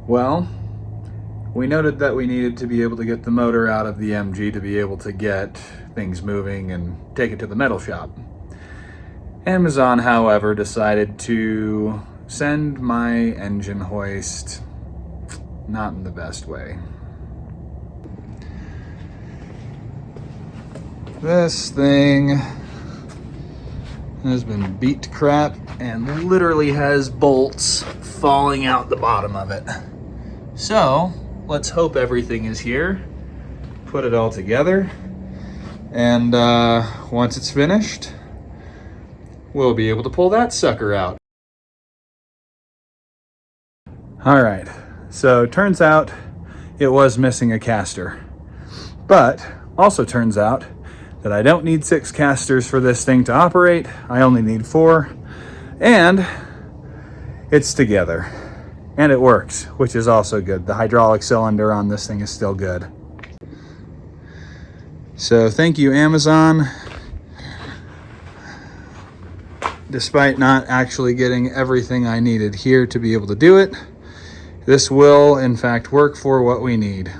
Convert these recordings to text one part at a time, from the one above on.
Well, we noted that we needed to be able to get the motor out of the MG to be able to get things moving and take it to the metal shop. Amazon, however, decided to send my engine hoist not in the best way. This thing has been beat to crap and literally has bolts falling out the bottom of it. So let's hope everything is here, put it all together, and once it's finished, we'll be able to pull that sucker out. All right, so turns out it was missing a caster, but also turns out that I don't need 6 casters for this thing to operate. I only need 4, and it's together. And it works, which is also good. The hydraulic cylinder on this thing is still good. So thank you, Amazon. Despite not actually getting everything I needed here to be able to do it, this will in fact work for what we need.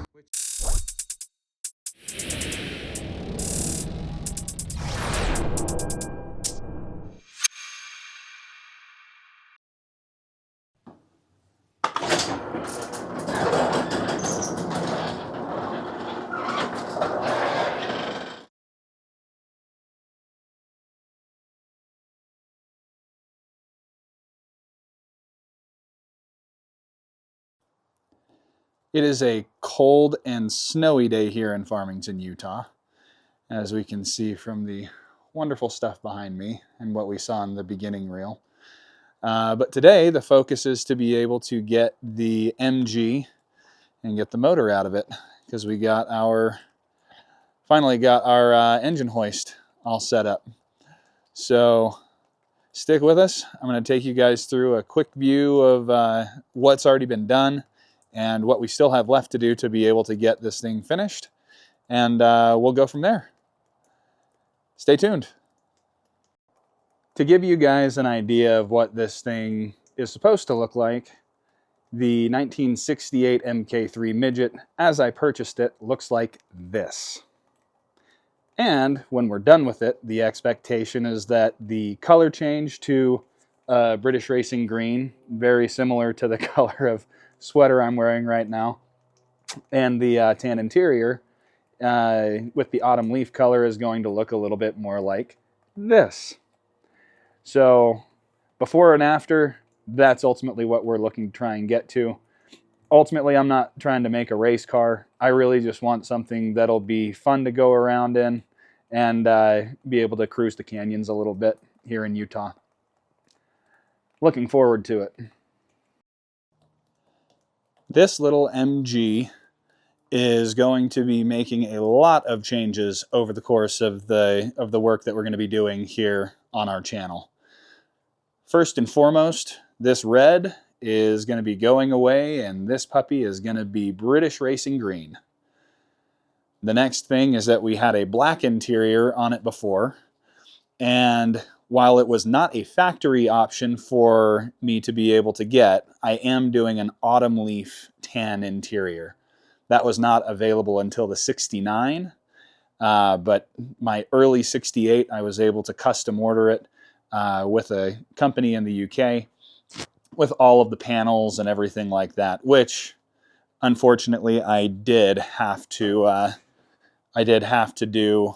It is a cold and snowy day here in Farmington, Utah, as we can see from the wonderful stuff behind me and what we saw in the beginning reel. But today the focus is to be able to get the MG and get the motor out of it, because we got finally got our engine hoist all set up. So stick with us. I'm going to take you guys through a quick view of what's already been done and what we still have left to do to be able to get this thing finished. And we'll go from there. Stay tuned. To give you guys an idea of what this thing is supposed to look like, the 1968 MK3 Midget, as I purchased it, looks like this. And when we're done with it, the expectation is that the color change to British Racing Green, very similar to the color of sweater I'm wearing right now, and the tan interior with the autumn leaf color is going to look a little bit more like this. So before and after, that's ultimately what we're looking to try and get to. Ultimately, I'm not trying to make a race car. I really just want something that'll be fun to go around in and be able to cruise the canyons a little bit here in Utah. Looking forward to it. This little MG is going to be making a lot of changes over the course of the work that we're going to be doing here on our channel. First and foremost, this red is going to be going away, and this puppy is going to be British Racing Green. The next thing is that we had a black interior on it before, and while it was not a factory option for me to be able to get, I am doing an autumn leaf tan interior. That was not available until the 69, but my early 68, I was able to custom order it with a company in the UK with all of the panels and everything like that, which unfortunately I did have to do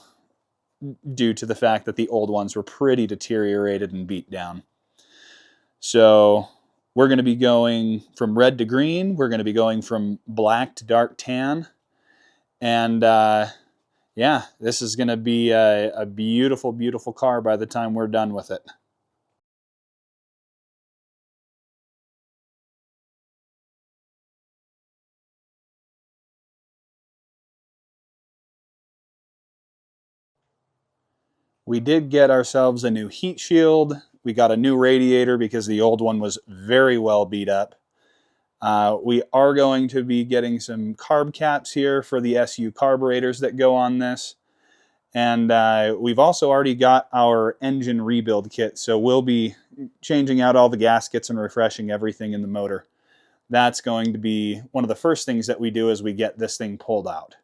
due to the fact that the old ones were pretty deteriorated and beat down. So we're going to be going from red to green. We're going to be going from black to dark tan. And yeah, this is going to be a beautiful, beautiful car by the time we're done with it. We did get ourselves a new heat shield. We got a new radiator because the old one was very well beat up. We are going to be getting some carb caps here for the SU carburetors that go on this. And we've also already got our engine rebuild kit, so we'll be changing out all the gaskets and refreshing everything in the motor. that's going to be one of the first things that we do as we get this thing pulled out.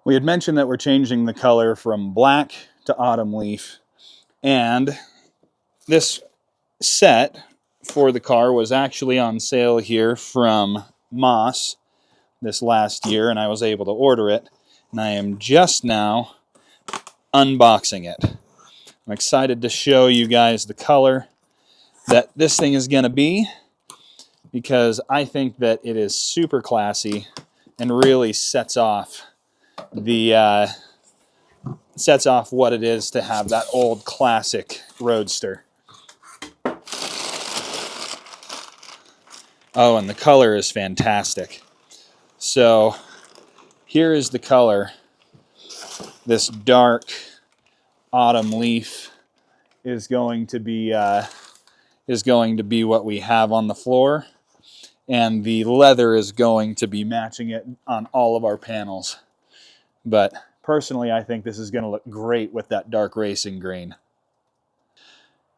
We had mentioned that we're changing the color from black to autumn leaf, and this set for the car was actually on sale here from Moss this last year, and I was able to order it, and I am just now unboxing it. I'm excited to show you guys the color that this thing is going to be, because I think that it is super classy and really sets off what it is to have that old classic Roadster. Oh, and the color is fantastic. So here is the color. This dark autumn leaf is going to be what we have on the floor, and the leather is going to be matching it on all of our panels. But personally, I think this is going to look great with that dark racing green.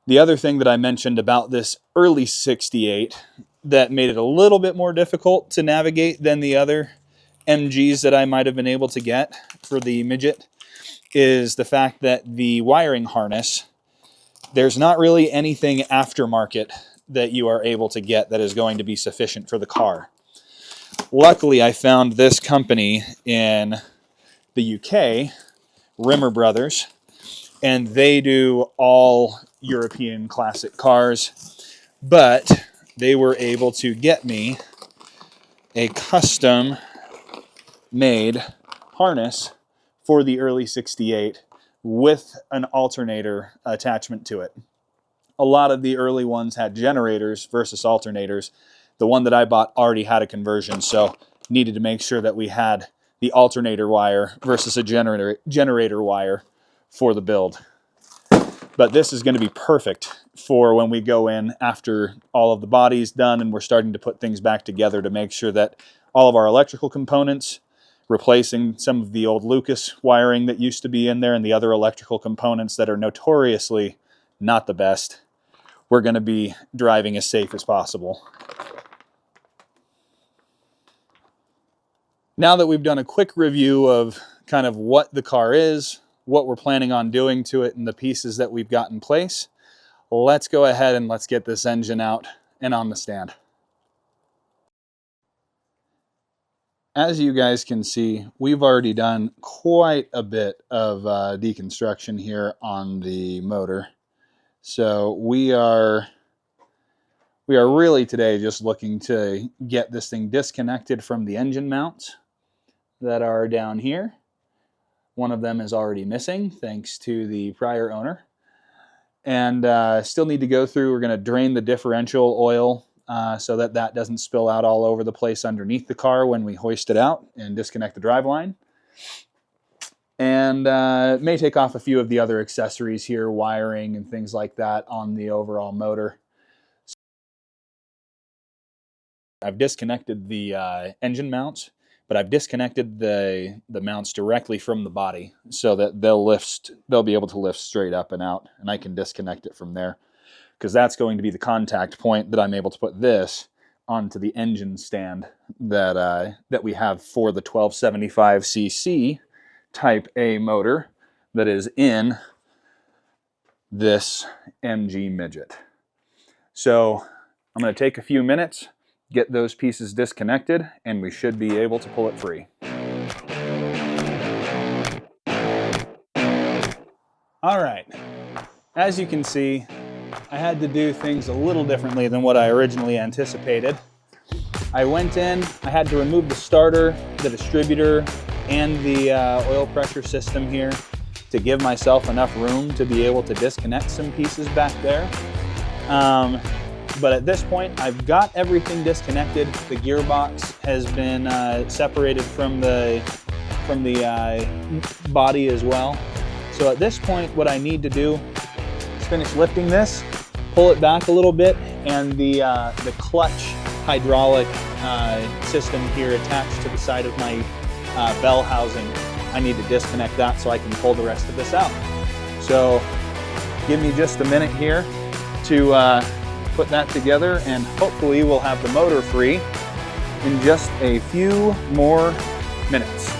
The other thing that I mentioned about this early 68 that made it a little bit more difficult to navigate than the other MGs that I might have been able to get for the Midget is the fact that the wiring harness, there's not really anything aftermarket that you are able to get that is going to be sufficient for the car. Luckily, I found this company in the UK, Rimmer Brothers, and they do all European classic cars, but they were able to get me a custom made harness for the early 68 with an alternator attachment to it. A lot of the early ones had generators versus alternators. The one that I bought already had a conversion, so needed to make sure that we had the alternator wire versus a generator wire for the build. But this is going to be perfect for when we go in after all of the body's done and we're starting to put things back together to make sure that all of our electrical components, replacing some of the old Lucas wiring that used to be in there and the other electrical components that are notoriously not the best, we're going to be driving as safe as possible. Now that we've done a quick review of kind of what the car is, what we're planning on doing to it, and the pieces that we've got in place, let's go ahead and let's get this engine out and on the stand. As you guys can see, we've already done quite a bit of deconstruction here on the motor. So we are really today just looking to get this thing disconnected from the engine mounts that are down here. One of them is already missing thanks to the prior owner. And still need to go through, we're going to drain the differential oil so that that doesn't spill out all over the place underneath the car when we hoist it out and disconnect the driveline. And it may take off a few of the other accessories here, wiring and things like that on the overall motor. I've disconnected the engine mounts, but I've disconnected the mounts directly from the body so that they'll be able to lift straight up and out, and I can disconnect it from there, because that's going to be the contact point that I'm able to put this onto the engine stand that we have for the 1275cc Type A motor that is in this MG Midget. So I'm going to take a few minutes, get those pieces disconnected, and we should be able to pull it free. All right, as you can see, I had to do things a little differently than what I originally anticipated. I went in, I had to remove the starter, the distributor, and the oil pressure system here to give myself enough room to be able to disconnect some pieces back there. But at this point, I've got everything disconnected. The gearbox has been separated from the body as well. So at this point, what I need to do is finish lifting this pull it back a little bit, and the clutch hydraulic system here attached to the side of my bell housing, I need to disconnect that so I can pull the rest of this out. So give me just a minute here to put that together, and hopefully we'll have the motor free in just a few more minutes.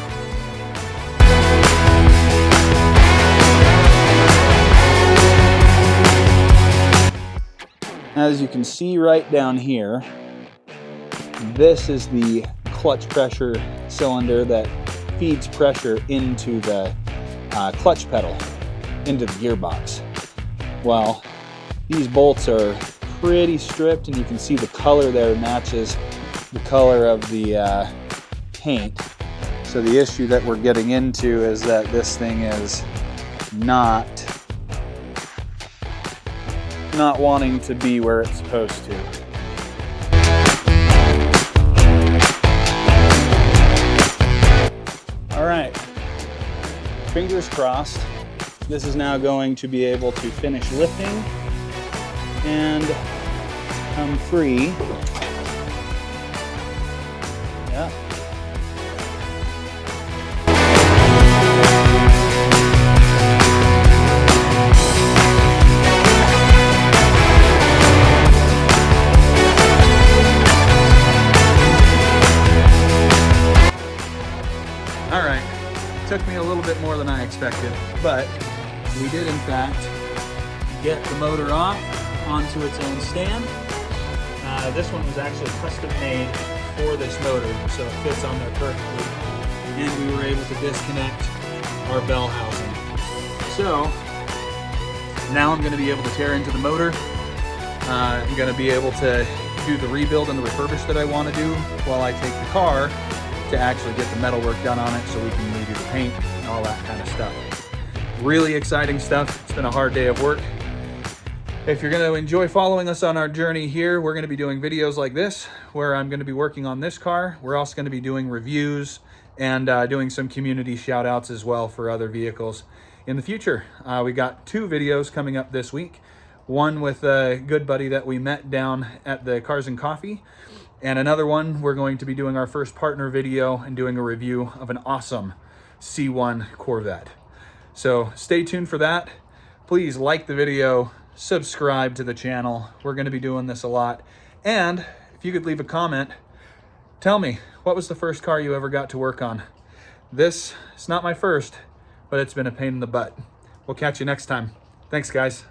As you can see right down here, this is the clutch pressure cylinder that feeds pressure into the clutch pedal, into the gearbox. Well, these bolts are pretty stripped, and you can see the color there matches the color of the paint. So the issue that we're getting into is that this thing is not wanting to be where it's supposed to. All right, fingers crossed. This is now going to be able to finish lifting and come free. Yeah. All right, took me a little bit more than I expected, but we did in fact get the motor off onto its own stand. This one was actually custom made for this motor, so it fits on there perfectly. And we were able to disconnect our bell housing. So now I'm going to be able to tear into the motor. I'm going to be able to do the rebuild and the refurbish that I want to do while I take the car to actually get the metal work done on it so we can redo the paint and all that kind of stuff. Really exciting stuff. It's been a hard day of work. If you're going to enjoy following us on our journey here, we're going to be doing videos like this where I'm going to be working on this car. We're also going to be doing reviews and doing some community shout outs as well for other vehicles in the future. We got 2 videos coming up this week. One with a good buddy that we met down at the Cars and Coffee, and another one we're going to be doing our first partner video and doing a review of an awesome C1 Corvette. So stay tuned for that. Please like the video, subscribe to the channel. We're going to be doing this a lot. And if you could leave a comment, tell me, what was the first car you ever got to work on? This is not my first, but it's been a pain in the butt. We'll catch you next time. Thanks, guys.